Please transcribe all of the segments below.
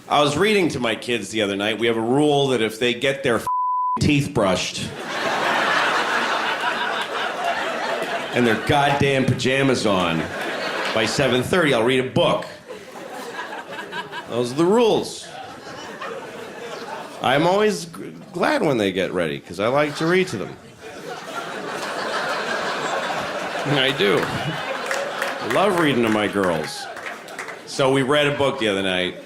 I was reading to my kids the other night. We have a rule that if they get their teeth brushed and their goddamn pajamas on by 7:30, I'll read a book. Those are the rules. I'm always glad when they get ready, because I like to read to them. I do. I love reading to my girls. So we read a book the other night.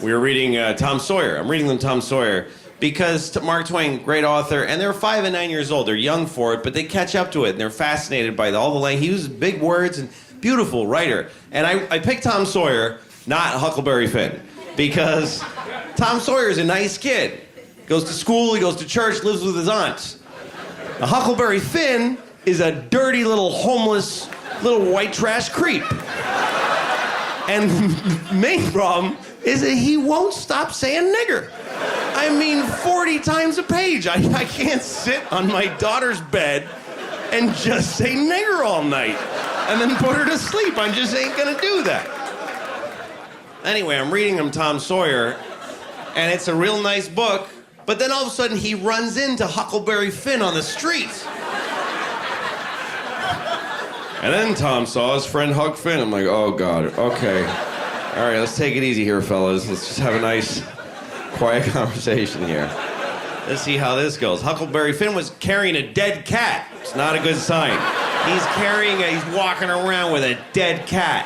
We were reading Tom Sawyer. I'm reading them Tom Sawyer because Mark Twain, great author, and they're 5 and 9 years old. They're young for it, but they catch up to it, and they're fascinated by all the language. He uses big words and beautiful writer. And I picked Tom Sawyer, not Huckleberry Finn, because Tom Sawyer is a nice kid. Goes to school, he goes to church, lives with his aunt. Now, Huckleberry Finn is a dirty little homeless little white trash creep. And the main problem is that he won't stop saying nigger. I mean, 40 times a page. I can't sit on my daughter's bed and just say nigger all night and then put her to sleep. I just ain't gonna do that. Anyway, I'm reading him Tom Sawyer, and it's a real nice book, but then all of a sudden he runs into Huckleberry Finn on the street. And then Tom saw his friend Huck Finn. I'm like, oh, God, okay. All right, let's take it easy here, fellas. Let's just have a nice, quiet conversation here. Let's see how this goes. Huckleberry Finn was carrying a dead cat. It's not a good sign. He's walking around with a dead cat.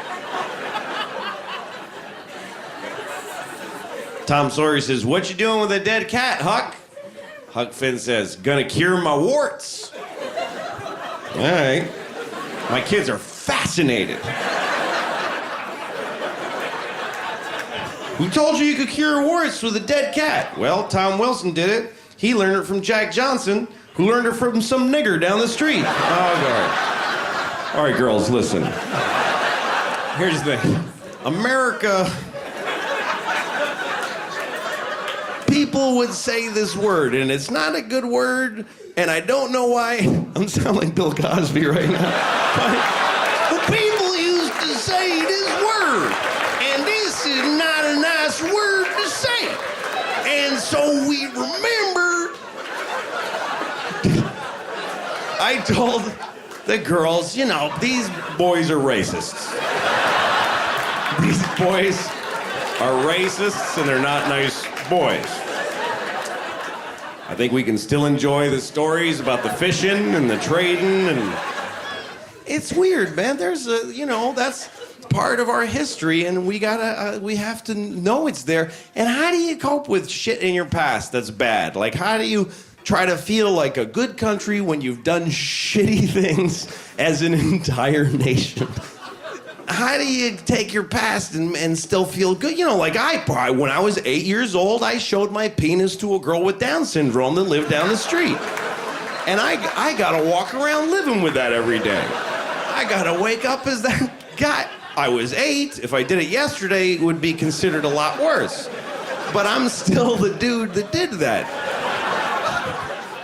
Tom Sawyer says, what you doing with a dead cat, Huck? Huck Finn says, gonna cure my warts. All right. My kids are fascinated. Who told you could cure warts with a dead cat? Well, Tom Wilson did it. He learned it from Jack Johnson, who learned it from some nigger down the street. Oh, all right, girls, listen. Here's the thing. America... People would say this word, and it's not a good word, and I don't know why. I'm sounding like Bill Cosby right now. But people used to say this word, and this is not a nice word to say. And so we remember. I told the girls, you know, these boys are racists. These boys are racists, and they're not nice boys. I think we can still enjoy the stories about the fishing and the trading, and it's weird, man. There's that's part of our history, and we have to know it's there. And how do you cope with shit in your past that's bad? Like, how do you try to feel like a good country when you've done shitty things as an entire nation? How do you take your past and still feel good? You know, like when I was 8 years old, I showed my penis to a girl with Down syndrome that lived down the street. And I gotta walk around living with that every day. I gotta wake up as that guy. I was 8. If I did it yesterday, it would be considered a lot worse. But I'm still the dude that did that.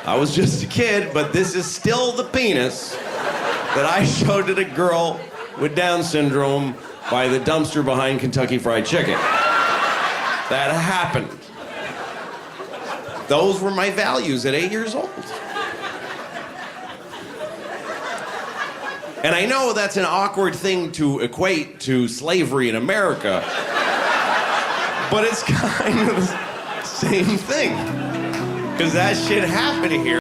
I was just a kid, but this is still the penis that I showed to the girl with Down syndrome by the dumpster behind Kentucky Fried Chicken. That happened. Those were my values at 8 years old. And I know that's an awkward thing to equate to slavery in America, but it's kind of the same thing. Because that shit happened here.